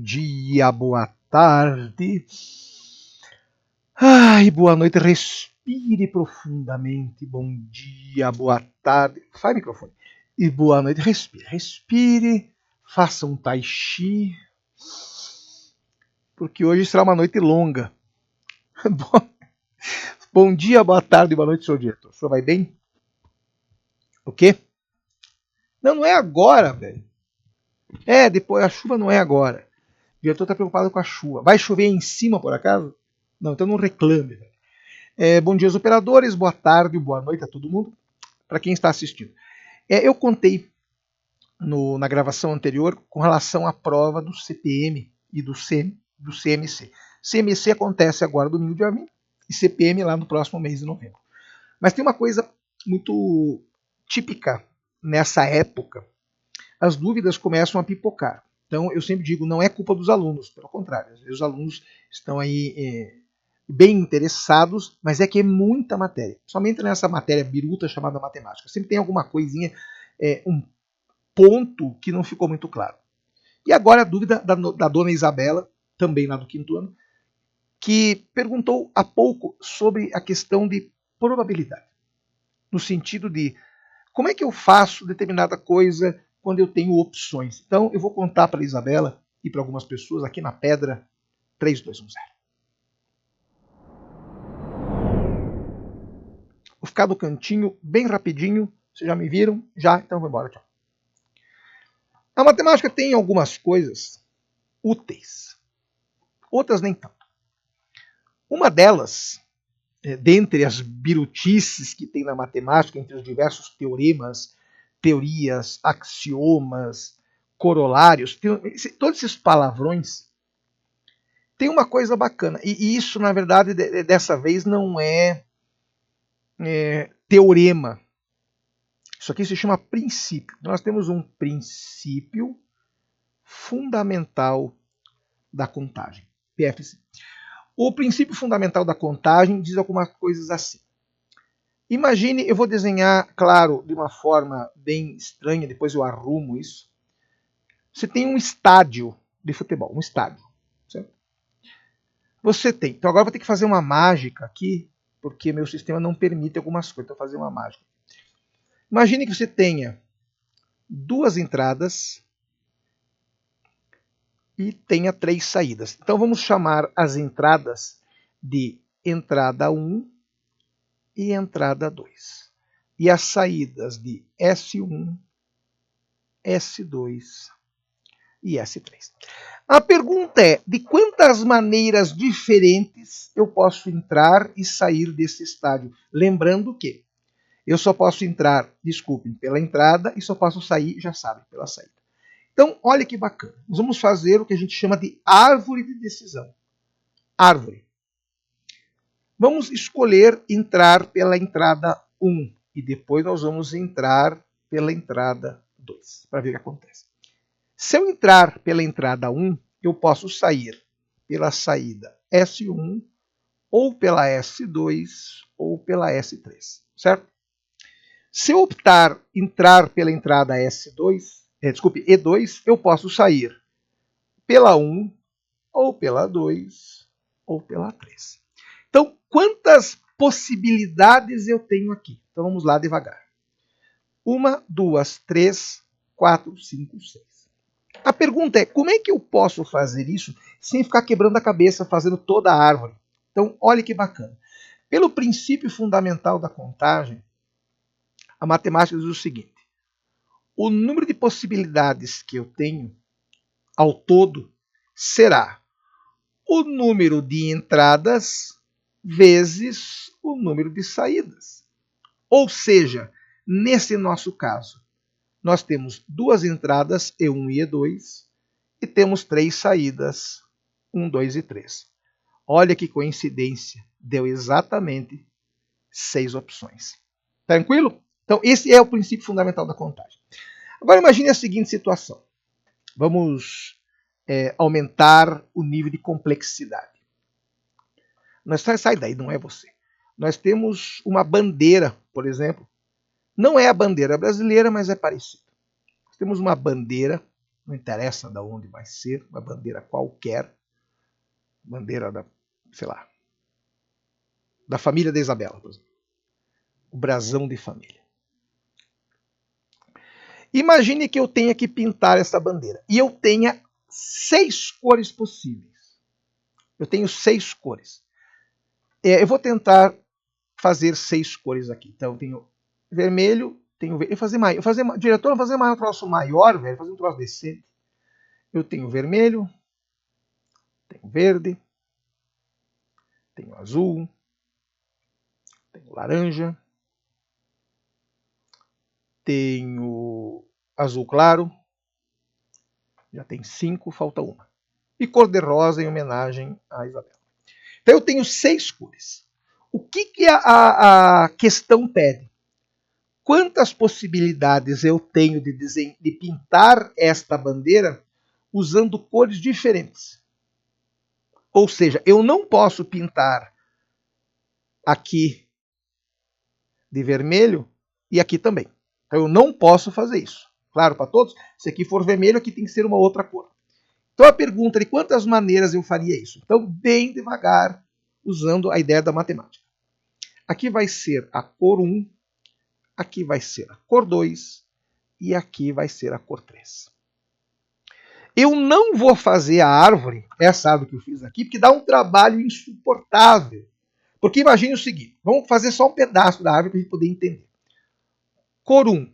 dia, boa tarde. Ai, boa noite. Respire profundamente. Bom dia, boa tarde. Faz microfone. E boa noite. Respire. Respire. Faça um tai chi. Porque hoje será uma noite longa. Bom dia, boa tarde, boa noite, senhor diretor. O senhor vai bem? O quê? Não é agora, velho. Depois a chuva não é agora. O diretor está preocupado com a chuva. Vai chover em cima, por acaso? Não, então não reclame. Bom dia aos operadores, boa tarde, boa noite a todo mundo, para quem está assistindo. Eu contei na gravação anterior com relação à prova do CPM e do CMC. CMC acontece agora domingo, dia 20, e CPM lá no próximo mês de novembro. Mas tem uma coisa muito típica nessa época. As dúvidas começam a pipocar. Então, eu sempre digo, não é culpa dos alunos, pelo contrário. Às vezes os alunos estão aí bem interessados, mas é que é muita matéria. Somente nessa matéria biruta chamada matemática. Sempre tem alguma coisinha, um ponto que não ficou muito claro. E agora a dúvida da dona Isabela, também lá do 5º ano, que perguntou há pouco sobre a questão de probabilidade. No sentido de como é que eu faço determinada coisa quando eu tenho opções. Então, eu vou contar para a Isabela e para algumas pessoas aqui na pedra 3, 2, 1, 0. Vou ficar no cantinho bem rapidinho. Vocês já me viram? Já? Então vou embora. Tchau. A matemática tem algumas coisas úteis. Outras nem tanto. Uma delas, dentre as birutices que tem na matemática, entre os diversos teoremas, teorias, axiomas, corolários, todos esses palavrões, tem uma coisa bacana. E isso, na verdade, dessa vez não é teorema. Isso aqui se chama princípio. Nós temos um princípio fundamental da contagem, PFC. O princípio fundamental da contagem diz algumas coisas assim. Imagine, eu vou desenhar, claro, de uma forma bem estranha, depois eu arrumo isso. Você tem um estádio de futebol, um estádio. Certo? Você tem. Então agora eu vou ter que fazer uma mágica aqui, porque meu sistema não permite algumas coisas. Então eu vou fazer uma mágica. Imagine que você tenha 2 entradas e tenha 3 saídas. Então vamos chamar as entradas de entrada 1 e entrada 2. E as saídas de S1, S2 e S3. A pergunta é, de quantas maneiras diferentes eu posso entrar e sair desse estádio? Lembrando que eu só posso entrar, desculpem, pela entrada e só posso sair, já sabem, pela saída. Então, olha que bacana. Nós vamos fazer o que a gente chama de árvore de decisão. Árvore. Vamos escolher entrar pela entrada 1 e depois nós vamos entrar pela entrada 2, para ver o que acontece. Se eu entrar pela entrada 1, eu posso sair pela saída S1, ou pela S2, ou pela S3, certo? Se eu optar entrar pela entrada E2, eu posso sair pela 1, ou pela 2, ou pela 3. Então, quantas possibilidades eu tenho aqui? Então, vamos lá devagar. 1, 2, 3, 4, 5, 6. A pergunta é, como é que eu posso fazer isso sem ficar quebrando a cabeça, fazendo toda a árvore? Então, olha que bacana. Pelo princípio fundamental da contagem, a matemática diz o seguinte. O número de possibilidades que eu tenho ao todo será o número de entradas vezes o número de saídas. Ou seja, nesse nosso caso, nós temos 2 entradas, E1 e E2, e temos 3 saídas, 1, 2 e 3. Olha que coincidência, deu exatamente 6 opções. Tranquilo? Então, esse é o princípio fundamental da contagem. Agora, imagine a seguinte situação. Vamos aumentar o nível de complexidade. Sai daí, não é você. Nós temos uma bandeira, por exemplo. Não é a bandeira brasileira, mas é parecida. Nós temos uma bandeira não interessa de onde vai ser, uma bandeira qualquer, bandeira da, sei lá, da família da Isabela, por exemplo. O brasão de família. Imagine que eu tenha que pintar essa bandeira e eu tenha 6 cores possíveis. Eu tenho 6 cores. Eu vou tentar fazer 6 cores aqui. Então eu tenho vermelho, tenho verde. Diretor, eu vou fazer um troço maior, velho, fazer um troço decente. Eu tenho vermelho, tenho verde, tenho azul, tenho laranja, tenho azul claro, já tem 5, falta uma. E cor de rosa em homenagem a Isabela. Então eu tenho 6 cores. O que a questão pede? Quantas possibilidades eu tenho de pintar esta bandeira usando cores diferentes? Ou seja, eu não posso pintar aqui de vermelho e aqui também. Então eu não posso fazer isso. Claro para todos? Se aqui for vermelho, aqui tem que ser uma outra cor. Então a pergunta é de quantas maneiras eu faria isso? Então, bem devagar, usando a ideia da matemática. Aqui vai ser a cor 1, aqui vai ser a cor 2 e aqui vai ser a cor 3. Eu não vou fazer a árvore, essa árvore que eu fiz aqui, porque dá um trabalho insuportável. Porque imagine o seguinte, vamos fazer só um pedaço da árvore para a gente poder entender. Cor 1.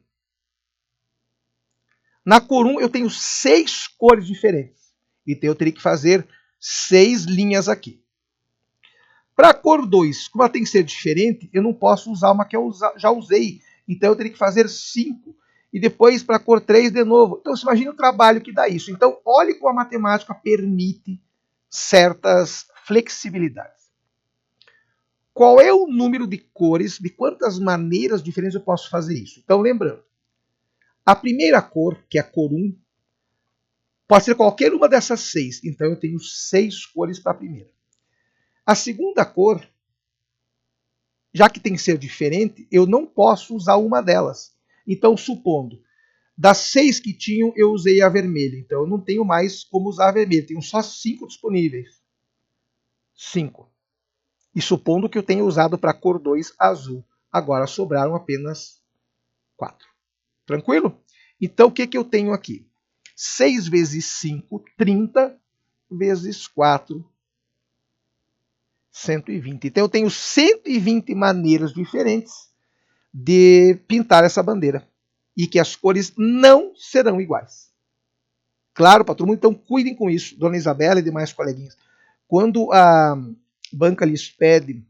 Na cor 1 eu tenho 6 cores diferentes. Então eu teria que fazer 6 linhas aqui. Para a cor 2, como ela tem que ser diferente, eu não posso usar uma que eu já usei. Então eu teria que fazer 5. E depois para a cor 3 de novo. Então você imagina o trabalho que dá isso. Então olhe como a matemática permite certas flexibilidades. Qual é o número de cores, de quantas maneiras diferentes eu posso fazer isso? Então lembrando, a primeira cor, que é a cor 1, pode ser qualquer uma dessas 6. Então eu tenho 6 cores para a primeira. A segunda cor, já que tem que ser diferente, eu não posso usar uma delas. Então, supondo, das 6 que tinham, eu usei a vermelha. Então, eu não tenho mais como usar a vermelha. Tenho só 5 disponíveis. 5. E supondo que eu tenha usado para a cor 2 azul. Agora sobraram apenas 4. Tranquilo? Então, o que eu tenho aqui? 6 vezes 5, 30, vezes 4, 120. Então eu tenho 120 maneiras diferentes de pintar essa bandeira. E que as cores não serão iguais. Claro, para todo mundo, então cuidem com isso, Dona Isabela e demais coleguinhas. Quando a banca lhes pede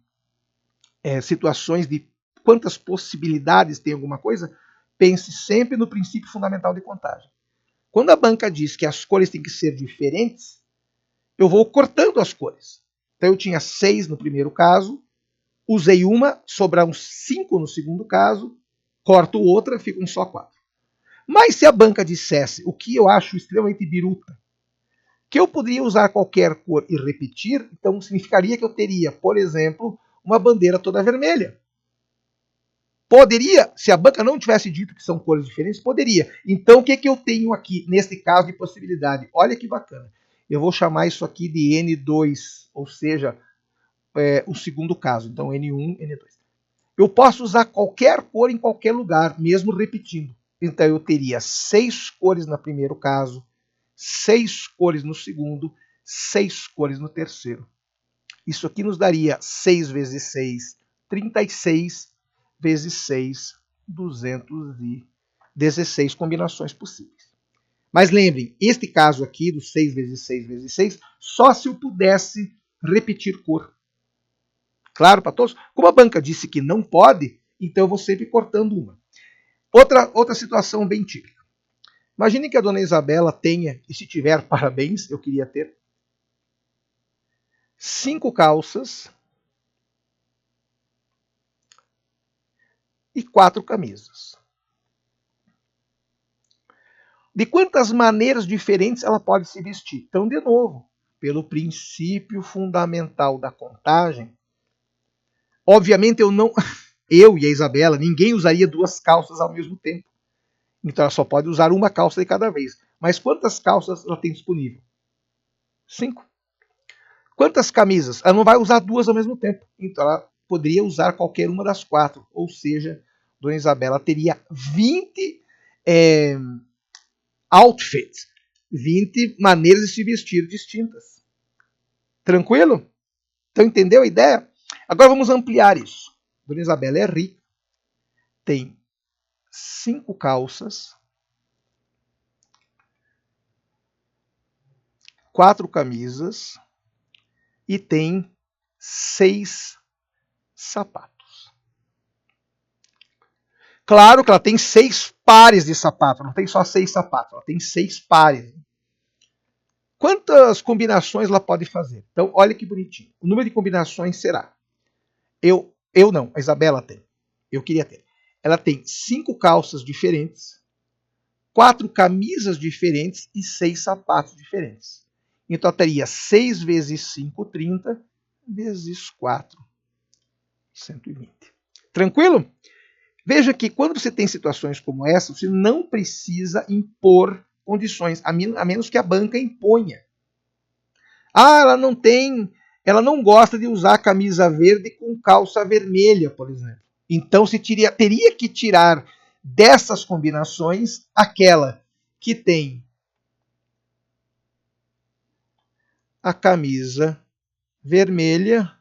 situações de quantas possibilidades tem alguma coisa, pense sempre no princípio fundamental de contagem. Quando a banca diz que as cores têm que ser diferentes, eu vou cortando as cores. Então eu tinha 6 no primeiro caso, usei uma, sobraram 5 no segundo caso, corto outra, ficam só 4. Mas se a banca dissesse, o que eu acho extremamente biruta, que eu poderia usar qualquer cor e repetir, então significaria que eu teria, por exemplo, uma bandeira toda vermelha. Poderia, se a banca não tivesse dito que são cores diferentes, poderia. Então o que eu tenho aqui, nesse caso de possibilidade? Olha que bacana. Eu vou chamar isso aqui de N2, ou seja, o segundo caso. Então N1, N2. Eu posso usar qualquer cor em qualquer lugar, mesmo repetindo. Então eu teria 6 cores no primeiro caso, 6 cores no segundo, 6 cores no terceiro. Isso aqui nos daria 6 vezes 6, 36, vezes 6, 216 combinações possíveis. Mas lembrem, este caso aqui, do 6 vezes 6 vezes 6, só se eu pudesse repetir cor. Claro para todos? Como a banca disse que não pode, então eu vou sempre cortando uma. Outra situação bem típica. Imagine que a dona Isabela tenha, e se tiver, parabéns, eu queria ter, 5 calças e 4 camisas. De quantas maneiras diferentes ela pode se vestir? Então, de novo, pelo princípio fundamental da contagem, obviamente eu e a Isabela, ninguém usaria 2 calças ao mesmo tempo. Então ela só pode usar uma calça de cada vez. Mas quantas calças ela tem disponível? 5. Quantas camisas? Ela não vai usar duas ao mesmo tempo. Então ela poderia usar qualquer uma das 4. Ou seja, Dona Isabela teria 20 outfits, 20 maneiras de se vestir distintas. Tranquilo? Então entendeu a ideia? Agora vamos ampliar isso. Dona Isabela é rica, tem 5 calças, 4 camisas e tem 6 sapatos. Claro que ela tem 6 pares de sapatos, não tem só 6 sapatos, ela tem 6 pares. Quantas combinações ela pode fazer? Então, olha que bonitinho. O número de combinações será... Eu não, a Isabela tem. Eu queria ter. Ela tem 5 calças diferentes, 4 camisas diferentes e 6 sapatos diferentes. Então, ela teria 6 vezes 5, 30, vezes 4, 120. Tranquilo? Veja que quando você tem situações como essa, você não precisa impor condições, a menos que a banca imponha. Ela não gosta de usar camisa verde com calça vermelha, por exemplo. Então se teria que tirar dessas combinações aquela que tem a camisa vermelha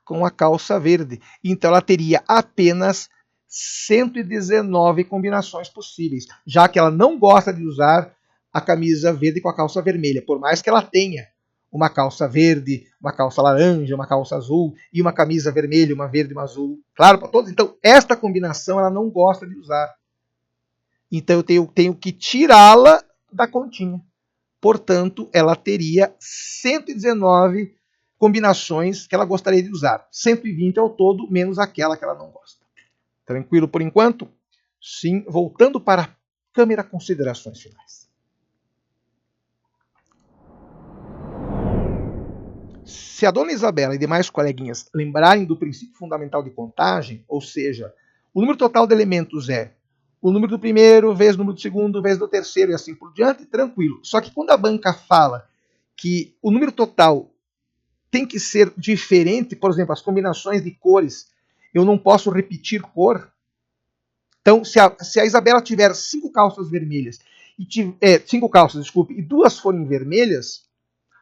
com a calça verde. Então ela teria apenas 119 combinações possíveis, já que ela não gosta de usar a camisa verde com a calça vermelha, por mais que ela tenha uma calça verde, uma calça laranja, uma calça azul e uma camisa vermelha, uma verde e uma azul. Claro, para todos. Então, esta combinação ela não gosta de usar. Então, eu tenho que tirá-la da continha. Portanto, ela teria 119 combinações que ela gostaria de usar. 120 ao todo, menos aquela que ela não gosta. Tranquilo por enquanto? Sim, voltando para a câmera, considerações finais. Se a Dona Isabela e demais coleguinhas lembrarem do princípio fundamental de contagem, ou seja, o número total de elementos é o número do primeiro, vezes o número do segundo, vezes do terceiro e assim por diante, tranquilo. Só que quando a banca fala que o número total tem que ser diferente, por exemplo, as combinações de cores, eu não posso repetir cor. Então, se a Isabela tiver 5 calças vermelhas, 5 calças, desculpe, e 2 forem vermelhas,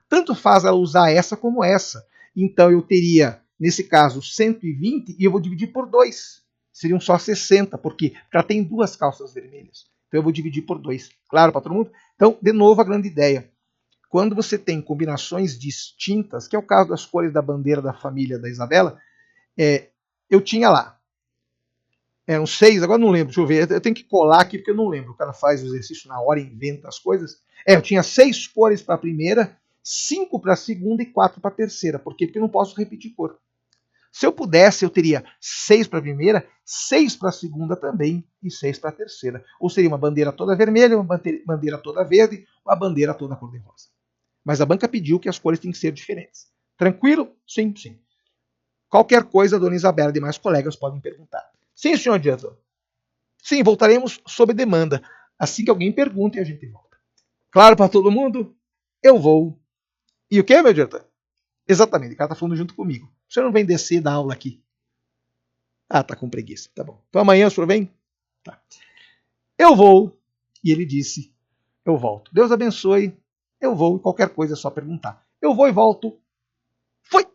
tanto faz ela usar essa como essa. Então eu teria, nesse caso, 120 e eu vou dividir por 2. Seriam só 60, porque ela tem 2 calças vermelhas. Então eu vou dividir por 2. Claro para todo mundo? Então, de novo, a grande ideia. Quando você tem combinações distintas, que é o caso das cores da bandeira da família da Isabela, eu tinha lá. Eram 6, agora não lembro, deixa eu ver. Eu tenho que colar aqui porque eu não lembro. O cara faz o exercício na hora, inventa as coisas. Eu tinha 6 cores para a primeira, 5 para a segunda e 4 para a terceira. Por quê? Porque eu não posso repetir cor. Se eu pudesse, eu teria 6 para a primeira, 6 para a segunda também e 6 para a terceira. Ou seria uma bandeira toda vermelha, uma bandeira toda verde, uma bandeira toda cor-de-rosa. Mas a banca pediu que as cores têm que ser diferentes. Tranquilo? Sim, sim. Qualquer coisa, a Dona Isabela e demais colegas podem perguntar. Sim, senhor diretor. Sim, voltaremos sob demanda. Assim que alguém pergunte, a gente volta. Claro para todo mundo? Eu vou. E o que, meu diretor? Exatamente, o cara tá falando junto comigo. O senhor não vem descer da aula aqui? Ah, tá com preguiça. Tá bom. Então amanhã o senhor vem? Tá. Eu vou. E ele disse, eu volto. Deus abençoe. Eu vou e qualquer coisa é só perguntar. Eu vou e volto. Fui!